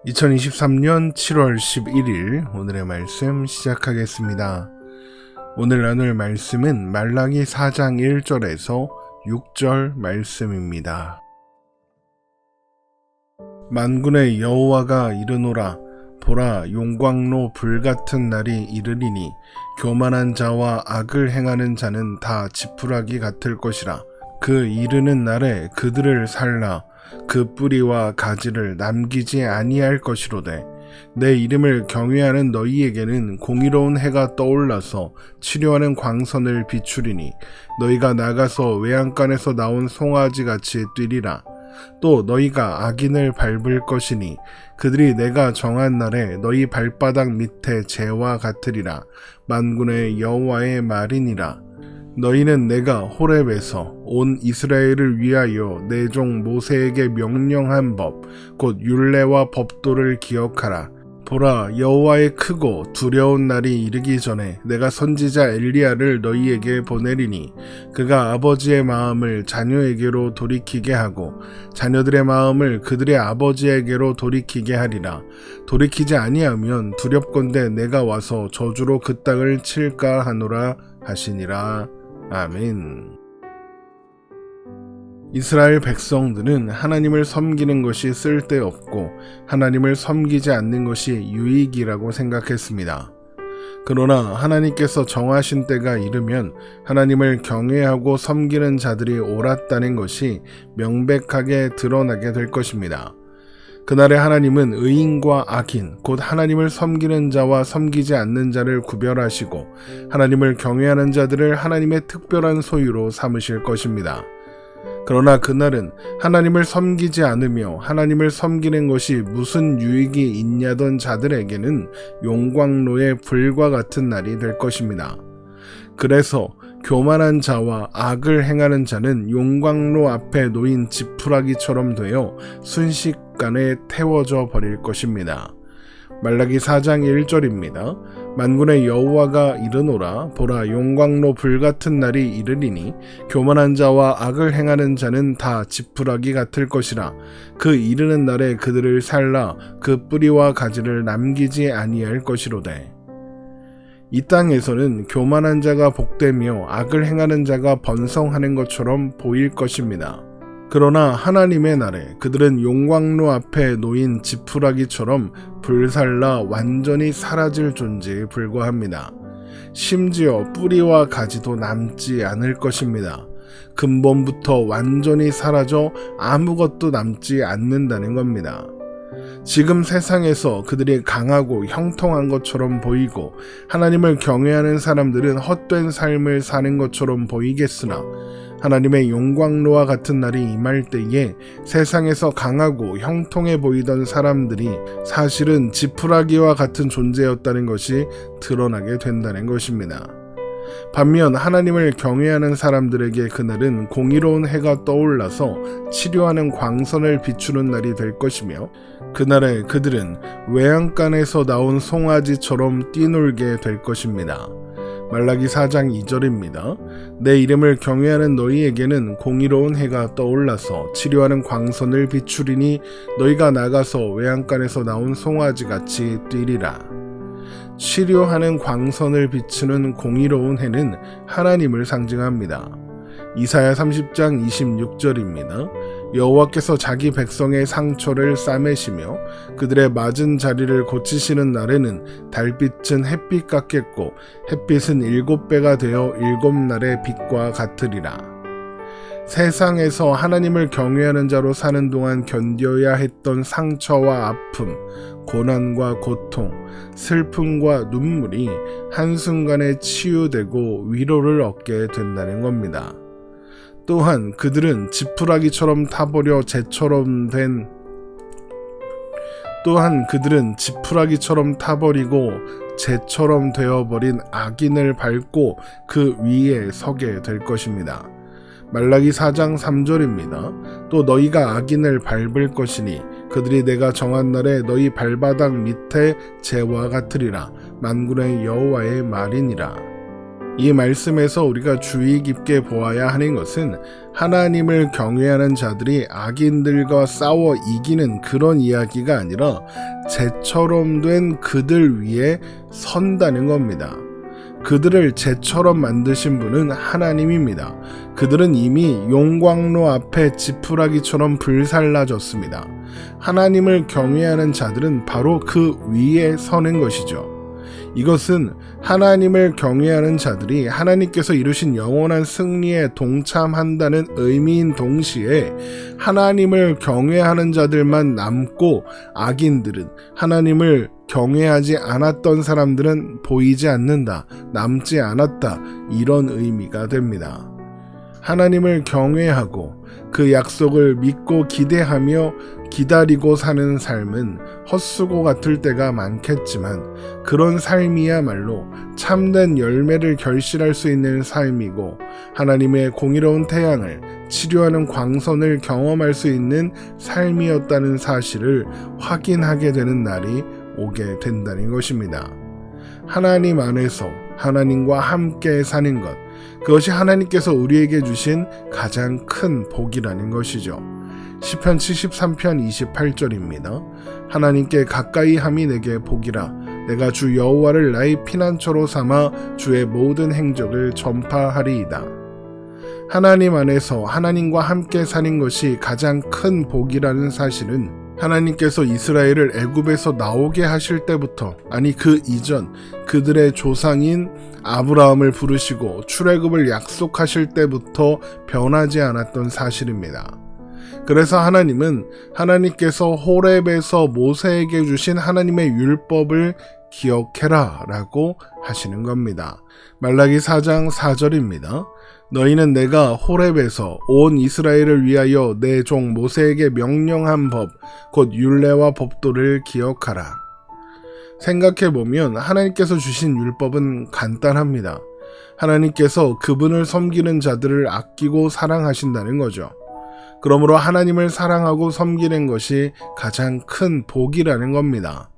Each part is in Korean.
2023년 7월 11일 오늘의 말씀 시작하겠습니다. 오늘 나눌 말씀은 말라기 4장 1절에서 6절 말씀입니다. 만군의 여호와가 이르노라. 보라, 용광로 불같은 날이 이르리니 교만한 자와 악을 행하는 자는 다 지푸라기 같을 것이라. 그 이르는 날에 그들을 살라. 그 뿌리와 가지를 남기지 아니할 것이로되 내 이름을 경외하는 너희에게는 공의로운 해가 떠올라서 치료하는 광선을 비추리니 너희가 나가서 외양간에서 나온 송아지같이 뛰리라. 또 너희가 악인을 밟을 것이니 그들이 내가 정한 날에 너희 발바닥 밑에 재와 같으리라. 만군의 여호와의 말이니라. 너희는 내가 호렙에서 온 이스라엘을 위하여 내 종 모세에게 명령한 법, 곧 율례와 법도를 기억하라. 보라, 여호와의 크고 두려운 날이 이르기 전에 내가 선지자 엘리야를 너희에게 보내리니 그가 아버지의 마음을 자녀에게로 돌이키게 하고 자녀들의 마음을 그들의 아버지에게로 돌이키게 하리라. 돌이키지 아니하면 두렵건대 내가 와서 저주로 그 땅을 칠까 하노라 하시니라. 아멘. 이스라엘 백성들은 하나님을 섬기는 것이 쓸데없고 하나님을 섬기지 않는 것이 유익이라고 생각했습니다. 그러나 하나님께서 정하신 때가 이르면 하나님을 경외하고 섬기는 자들이 옳았다는 것이 명백하게 드러나게 될 것입니다. 그날에 하나님은 의인과 악인, 곧 하나님을 섬기는 자와 섬기지 않는 자를 구별하시고 하나님을 경외하는 자들을 하나님의 특별한 소유로 삼으실 것입니다. 그러나 그날은 하나님을 섬기지 않으며 하나님을 섬기는 것이 무슨 유익이 있냐던 자들에게는 용광로의 불과 같은 날이 될 것입니다. 그래서 교만한 자와 악을 행하는 자는 용광로 앞에 놓인 지푸라기처럼 되어 순식간에 태워져 버릴 것입니다. 말라기 4장 1절입니다. 만군의 여호와가 이르노라. 보라, 용광로 불같은 날이 이르리니 교만한 자와 악을 행하는 자는 다 지푸라기 같을 것이라. 그 이르는 날에 그들을 살라. 그 뿌리와 가지를 남기지 아니할 것이로되. 이 땅에서는 교만한 자가 복되며 악을 행하는 자가 번성하는 것처럼 보일 것입니다. 그러나 하나님의 날에 그들은 용광로 앞에 놓인 지푸라기처럼 불살라 완전히 사라질 존재에 불과합니다. 심지어 뿌리와 가지도 남지 않을 것입니다. 근본부터 완전히 사라져 아무것도 남지 않는다는 겁니다. 지금 세상에서 그들이 강하고 형통한 것처럼 보이고 하나님을 경외하는 사람들은 헛된 삶을 사는 것처럼 보이겠으나 하나님의 용광로와 같은 날이 임할 때에 세상에서 강하고 형통해 보이던 사람들이 사실은 지푸라기와 같은 존재였다는 것이 드러나게 된다는 것입니다. 반면 하나님을 경외하는 사람들에게 그날은 공의로운 해가 떠올라서 치료하는 광선을 비추는 날이 될 것이며 그날에 그들은 외양간에서 나온 송아지처럼 뛰놀게 될 것입니다. 말라기 4장 2절입니다. 내 이름을 경외하는 너희에게는 공의로운 해가 떠올라서 치료하는 광선을 비추리니 너희가 나가서 외양간에서 나온 송아지같이 뛰리라. 치료하는 광선을 비추는 공의로운 해는 하나님을 상징합니다. 이사야 30장 26절입니다. 여호와께서 자기 백성의 상처를 싸매시며 그들의 맞은 자리를 고치시는 날에는 달빛은 햇빛 같겠고 햇빛은 7배가 되어 7날의 빛과 같으리라. 세상에서 하나님을 경외하는 자로 사는 동안 견뎌야 했던 상처와 아픔, 고난과 고통, 슬픔과 눈물이 한순간에 치유되고 위로를 얻게 된다는 겁니다. 또한 그들은 지푸라기처럼 타버려 지푸라기처럼 타버리고 재처럼 되어버린 악인을 밟고 그 위에 서게 될 것입니다. 말라기 4장 3절입니다. 또 너희가 악인을 밟을 것이니 그들이 내가 정한 날에 너희 발바닥 밑에 재와 같으리라. 만군의 여호와의 말이니라. 이 말씀에서 우리가 주의 깊게 보아야 하는 것은 하나님을 경외하는 자들이 악인들과 싸워 이기는 그런 이야기가 아니라 쟤처럼 된 그들 위에 선다는 겁니다. 그들을 쟤처럼 만드신 분은 하나님입니다. 그들은 이미 용광로 앞에 지푸라기처럼 불살라졌습니다. 하나님을 경외하는 자들은 바로 그 위에 서는 것이죠. 이것은 하나님을 경외하는 자들이 하나님께서 이루신 영원한 승리에 동참한다는 의미인 동시에 하나님을 경외하는 자들만 남고 악인들은, 하나님을 경외하지 않았던 사람들은 보이지 않는다, 남지 않았다, 이런 의미가 됩니다. 하나님을 경외하고 그 약속을 믿고 기대하며 기다리고 사는 삶은 헛수고 같을 때가 많겠지만 그런 삶이야말로 참된 열매를 결실할 수 있는 삶이고 하나님의 공의로운 태양을 치료하는 광선을 경험할 수 있는 삶이었다는 사실을 확인하게 되는 날이 오게 된다는 것입니다. 하나님 안에서 하나님과 함께 사는 것, 그것이 하나님께서 우리에게 주신 가장 큰 복이라는 것이죠. 시편 73편 28절입니다. 하나님께 가까이 함이 내게 복이라. 내가 주 여호와를 나의 피난처로 삼아 주의 모든 행적을 전파하리이다. 하나님 안에서 하나님과 함께 사는 것이 가장 큰 복이라는 사실은 하나님께서 이스라엘을 애굽에서 나오게 하실 때부터, 아니 그 이전 그들의 조상인 아브라함을 부르시고 출애굽을 약속하실 때부터 변하지 않았던 사실입니다. 그래서 하나님은 하나님께서 호렙에서 모세에게 주신 하나님의 율법을 기억해라 라고 하시는 겁니다. 말라기 4장 4절입니다. 너희는 내가 호렙에서 온 이스라엘을 위하여 내 종 모세에게 명령한 법, 곧 율례와 법도를 기억하라. 생각해보면 하나님께서 주신 율법은 간단합니다. 하나님께서 그분을 섬기는 자들을 아끼고 사랑하신다는 거죠. 그러므로 하나님을 사랑하고 섬기는 것이 가장 큰 복이라는 겁니다.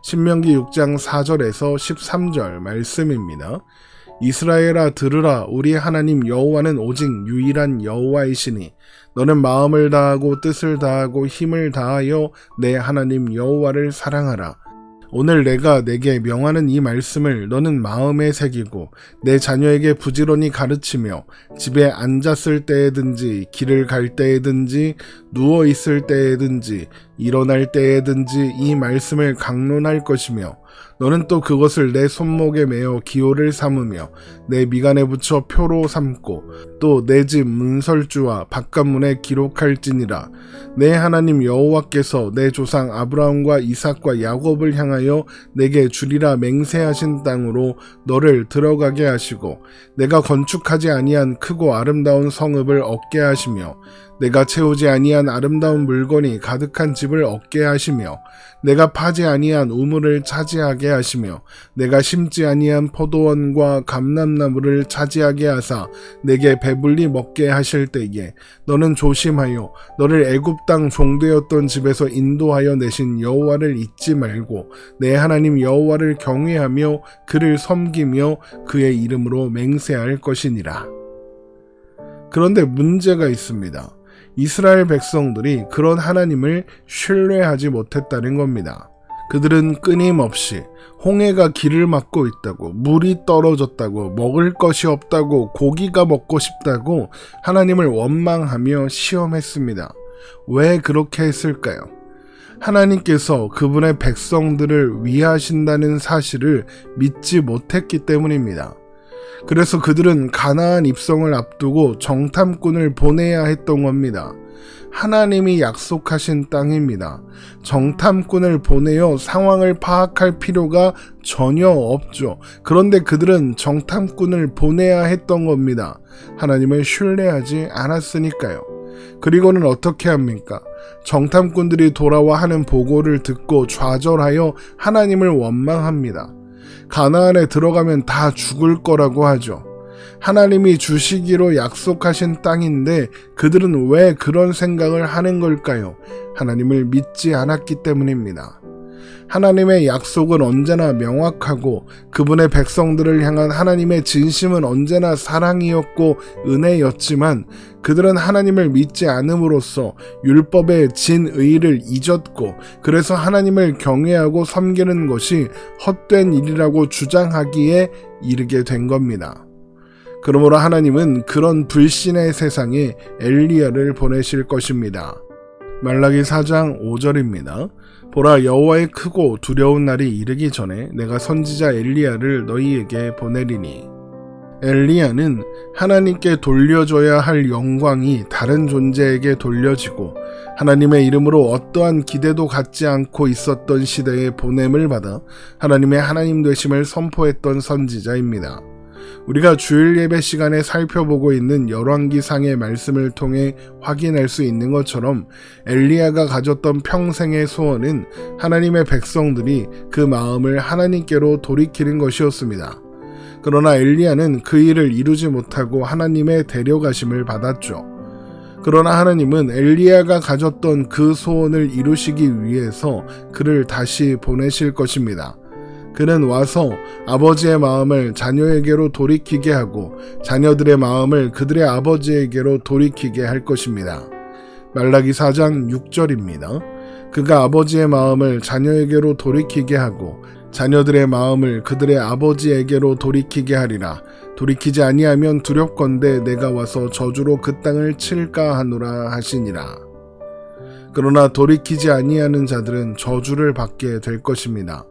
신명기 6장 4절에서 13절 말씀입니다. 이스라엘아 들으라. 우리 하나님 여호와는 오직 유일한 여호와이시니 너는 마음을 다하고 뜻을 다하고 힘을 다하여 내 하나님 여호와를 사랑하라. 오늘 내가 내게 명하는 이 말씀을 너는 마음에 새기고 내 자녀에게 부지런히 가르치며 집에 앉았을 때에든지 길을 갈 때에든지 누워 있을 때에든지 일어날 때에든지 이 말씀을 강론할 것이며 너는 또 그것을 내 손목에 매어 기호를 삼으며 내 미간에 붙여 표로 삼고 또 내 집 문설주와 바깥문에 기록할지니라. 내 하나님 여호와께서 내 조상 아브라함과 이삭과 야곱을 향하여 내게 주리라 맹세하신 땅으로 너를 들어가게 하시고 내가 건축하지 아니한 크고 아름다운 성읍을 얻게 하시며 내가 채우지 아니한 아름다운 물건이 가득한 집을 얻게 하시며 내가 파지 아니한 우물을 차지하게 하시며 내가 심지 아니한 포도원과 감람나무를 차지하게 하사 내게 배불리 먹게 하실 때에 너는 조심하여 너를 애굽 땅 종되었던 집에서 인도하여 내신 여호와를 잊지 말고 내 하나님 여호와를 경외하며 그를 섬기며 그의 이름으로 맹세할 것이니라. 그런데 문제가 있습니다. 이스라엘 백성들이 그런 하나님을 신뢰하지 못했다는 겁니다. 그들은 끊임없이 홍해가 길을 막고 있다고, 물이 떨어졌다고, 먹을 것이 없다고, 고기가 먹고 싶다고 하나님을 원망하며 시험했습니다. 왜 그렇게 했을까요? 하나님께서 그분의 백성들을 위하신다는 사실을 믿지 못했기 때문입니다. 그래서 그들은 가나안 입성을 앞두고 정탐꾼을 보내야 했던 겁니다. 하나님이 약속하신 땅입니다. 정탐꾼을 보내어 상황을 파악할 필요가 전혀 없죠. 그런데 그들은 정탐꾼을 보내야 했던 겁니다. 하나님을 신뢰하지 않았으니까요. 그리고는 어떻게 합니까? 정탐꾼들이 돌아와 하는 보고를 듣고 좌절하여 하나님을 원망합니다. 가나안에 들어가면 다 죽을 거라고 하죠. 하나님이 주시기로 약속하신 땅인데 그들은 왜 그런 생각을 하는 걸까요? 하나님을 믿지 않았기 때문입니다. 하나님의 약속은 언제나 명확하고 그분의 백성들을 향한 하나님의 진심은 언제나 사랑이었고 은혜였지만 그들은 하나님을 믿지 않음으로써 율법의 진의를 잊었고 그래서 하나님을 경외하고 섬기는 것이 헛된 일이라고 주장하기에 이르게 된 겁니다. 그러므로 하나님은 그런 불신의 세상에 엘리야를 보내실 것입니다. 말라기 4장 5절입니다. 보라, 여호와의 크고 두려운 날이 이르기 전에 내가 선지자 엘리야를 너희에게 보내리니. 엘리야는 하나님께 돌려줘야 할 영광이 다른 존재에게 돌려지고 하나님의 이름으로 어떠한 기대도 갖지 않고 있었던 시대에 보냄을 받아 하나님의 하나님 되심을 선포했던 선지자입니다. 우리가 주일 예배 시간에 살펴보고 있는 열왕기상의 말씀을 통해 확인할 수 있는 것처럼 엘리야가 가졌던 평생의 소원은 하나님의 백성들이 그 마음을 하나님께로 돌이키는 것이었습니다. 그러나 엘리야는 그 일을 이루지 못하고 하나님의 데려가심을 받았죠. 그러나 하나님은 엘리야가 가졌던 그 소원을 이루시기 위해서 그를 다시 보내실 것입니다. 그는 와서 아버지의 마음을 자녀에게로 돌이키게 하고 자녀들의 마음을 그들의 아버지에게로 돌이키게 할 것입니다. 말라기 4장 6절입니다. 그가 아버지의 마음을 자녀에게로 돌이키게 하고 자녀들의 마음을 그들의 아버지에게로 돌이키게 하리라. 돌이키지 아니하면 두렵건대 내가 와서 저주로 그 땅을 칠까 하노라 하시니라. 그러나 돌이키지 아니하는 자들은 저주를 받게 될 것입니다.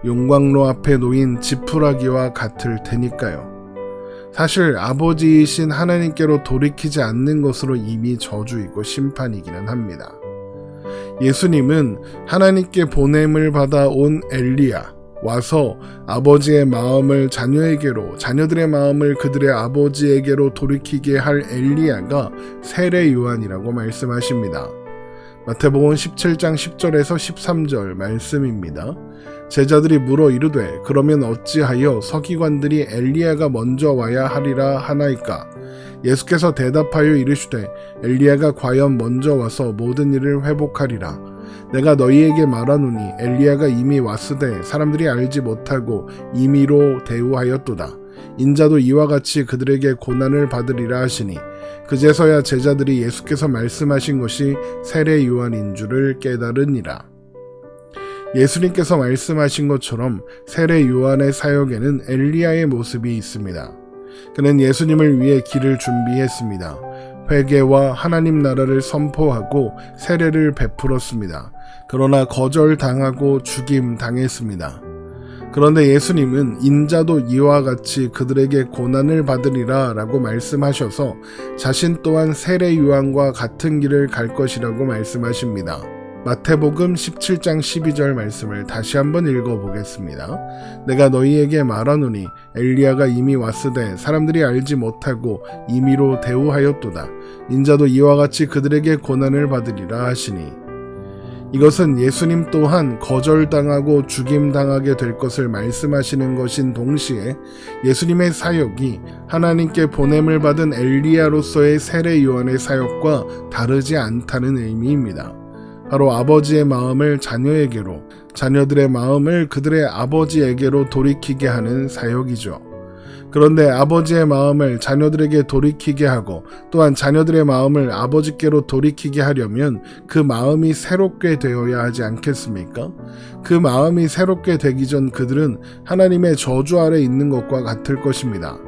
용광로 앞에 놓인 지푸라기와 같을 테니까요. 사실 아버지이신 하나님께로 돌이키지 않는 것으로 이미 저주이고 심판이기는 합니다. 예수님은 하나님께 보냄을 받아 온 엘리야, 와서 아버지의 마음을 자녀에게로, 자녀들의 마음을 그들의 아버지에게로 돌이키게 할 엘리야가 세례 요한이라고 말씀하십니다. 마태복음 17장 10절에서 13절 말씀입니다. 제자들이 물어 이르되 그러면 어찌하여 서기관들이 엘리야가 먼저 와야 하리라 하나이까? 예수께서 대답하여 이르시되 엘리야가 과연 먼저 와서 모든 일을 회복하리라. 내가 너희에게 말하노니 엘리야가 이미 왔으되 사람들이 알지 못하고 임의로 대우하였도다. 인자도 이와 같이 그들에게 고난을 받으리라 하시니 그제서야 제자들이 예수께서 말씀하신 것이 세례 요한인 줄을 깨달으니라. 예수님께서 말씀하신 것처럼 세례 요한의 사역에는 엘리야의 모습이 있습니다. 그는 예수님을 위해 길을 준비했습니다. 회개와 하나님 나라를 선포하고 세례를 베풀었습니다. 그러나 거절당하고 죽임당했습니다. 그런데 예수님은 인자도 이와 같이 그들에게 고난을 받으리라 라고 말씀하셔서 자신 또한 세례 요한과 같은 길을 갈 것이라고 말씀하십니다. 마태복음 17장 12절 말씀을 다시 한번 읽어보겠습니다. 내가 너희에게 말하노니 엘리야가 이미 왔으되 사람들이 알지 못하고 임의로 대우하였도다. 인자도 이와 같이 그들에게 고난을 받으리라 하시니. 이것은 예수님 또한 거절당하고 죽임당하게 될 것을 말씀하시는 것인 동시에 예수님의 사역이 하나님께 보냄을 받은 엘리야로서의 세례 요한의 사역과 다르지 않다는 의미입니다. 바로 아버지의 마음을 자녀에게로, 자녀들의 마음을 그들의 아버지에게로 돌이키게 하는 사역이죠. 그런데 아버지의 마음을 자녀들에게 돌이키게 하고 또한 자녀들의 마음을 아버지께로 돌이키게 하려면 그 마음이 새롭게 되어야 하지 않겠습니까? 그 마음이 새롭게 되기 전 그들은 하나님의 저주 아래 있는 것과 같을 것입니다.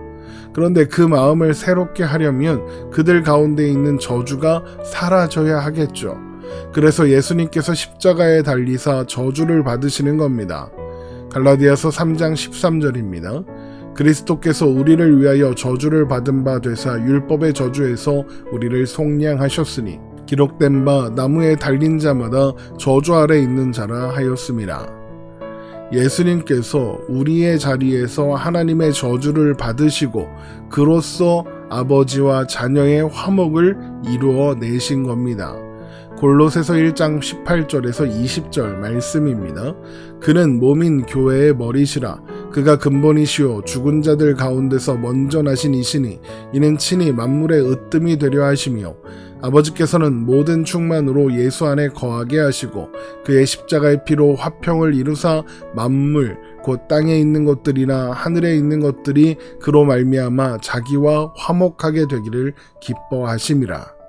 그런데 그 마음을 새롭게 하려면 그들 가운데 있는 저주가 사라져야 하겠죠. 그래서 예수님께서 십자가에 달리사 저주를 받으시는 겁니다. 갈라디아서 3장 13절입니다. 그리스도께서 우리를 위하여 저주를 받은 바 되사 율법의 저주에서 우리를 속량하셨으니 기록된 바 나무에 달린 자마다 저주 아래 있는 자라 하였습니다. 예수님께서 우리의 자리에서 하나님의 저주를 받으시고 그로써 아버지와 자녀의 화목을 이루어 내신 겁니다. 골로새서 1장 18절에서 20절 말씀입니다. 그는 몸인 교회의 머리시라. 그가 근본이시오 죽은 자들 가운데서 먼저 나신 이시니 이는 친히 만물의 으뜸이 되려 하시며 아버지께서는 모든 충만으로 예수 안에 거하게 하시고 그의 십자가의 피로 화평을 이루사 만물 곧 땅에 있는 것들이나 하늘에 있는 것들이 그로 말미암아 자기와 화목하게 되기를 기뻐하심이라.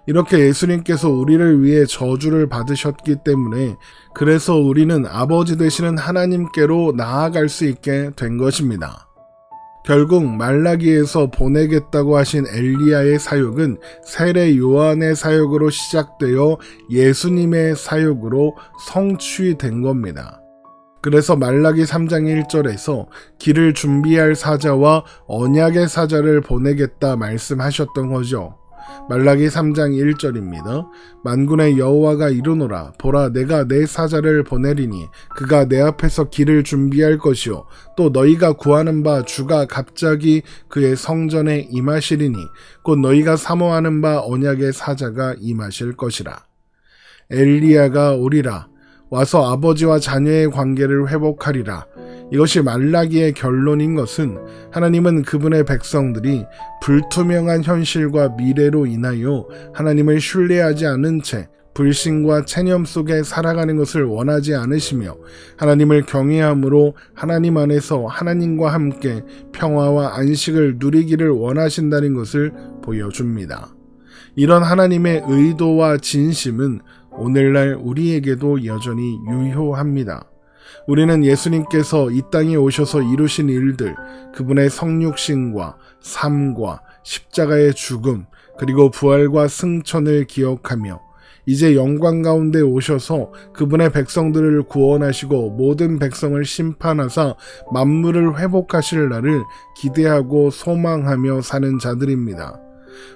이렇게 예수님께서 우리를 위해 저주를 받으셨기 때문에 그래서 우리는 아버지 되시는 하나님께로 나아갈 수 있게 된 것입니다. 결국 말라기에서 보내겠다고 하신 엘리야의 사역은 세례 요한의 사역으로 시작되어 예수님의 사역으로 성취된 겁니다. 그래서 말라기 3장 1절에서 길을 준비할 사자와 언약의 사자를 보내겠다 말씀하셨던 거죠. 말라기 3장 1절입니다. 만군의 여호와가 이르노라. 보라, 내가 내 사자를 보내리니 그가 내 앞에서 길을 준비할 것이요 또 너희가 구하는 바 주가 갑자기 그의 성전에 임하시리니 곧 너희가 사모하는 바 언약의 사자가 임하실 것이라. 엘리야가 오리라. 와서 아버지와 자녀의 관계를 회복하리라. 이것이 말라기의 결론인 것은 하나님은 그분의 백성들이 불투명한 현실과 미래로 인하여 하나님을 신뢰하지 않은 채 불신과 체념 속에 살아가는 것을 원하지 않으시며 하나님을 경외함으로 하나님 안에서 하나님과 함께 평화와 안식을 누리기를 원하신다는 것을 보여줍니다. 이런 하나님의 의도와 진심은 오늘날 우리에게도 여전히 유효합니다. 우리는 예수님께서 이 땅에 오셔서 이루신 일들, 그분의 성육신과 삶과 십자가의 죽음, 그리고 부활과 승천을 기억하며 이제 영광 가운데 오셔서 그분의 백성들을 구원하시고 모든 백성을 심판하사 만물을 회복하실 날을 기대하고 소망하며 사는 자들입니다.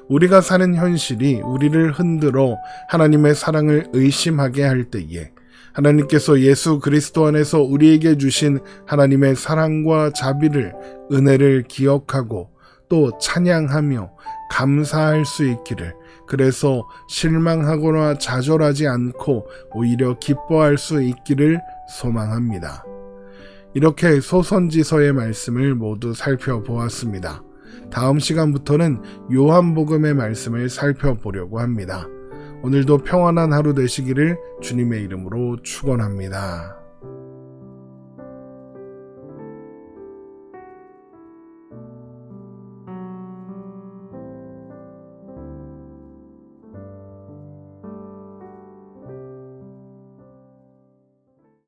우리가 사는 현실이 우리를 흔들어 하나님의 사랑을 의심하게 할 때에 하나님께서 예수 그리스도 안에서 우리에게 주신 하나님의 사랑과 자비를, 은혜를 기억하고 또 찬양하며 감사할 수 있기를, 그래서 실망하거나 좌절하지 않고 오히려 기뻐할 수 있기를 소망합니다. 이렇게 소선지서의 말씀을 모두 살펴보았습니다. 다음 시간부터는 요한복음의 말씀을 살펴보려고 합니다. 오늘도 평안한 하루 되시기를 주님의 이름으로 축원합니다.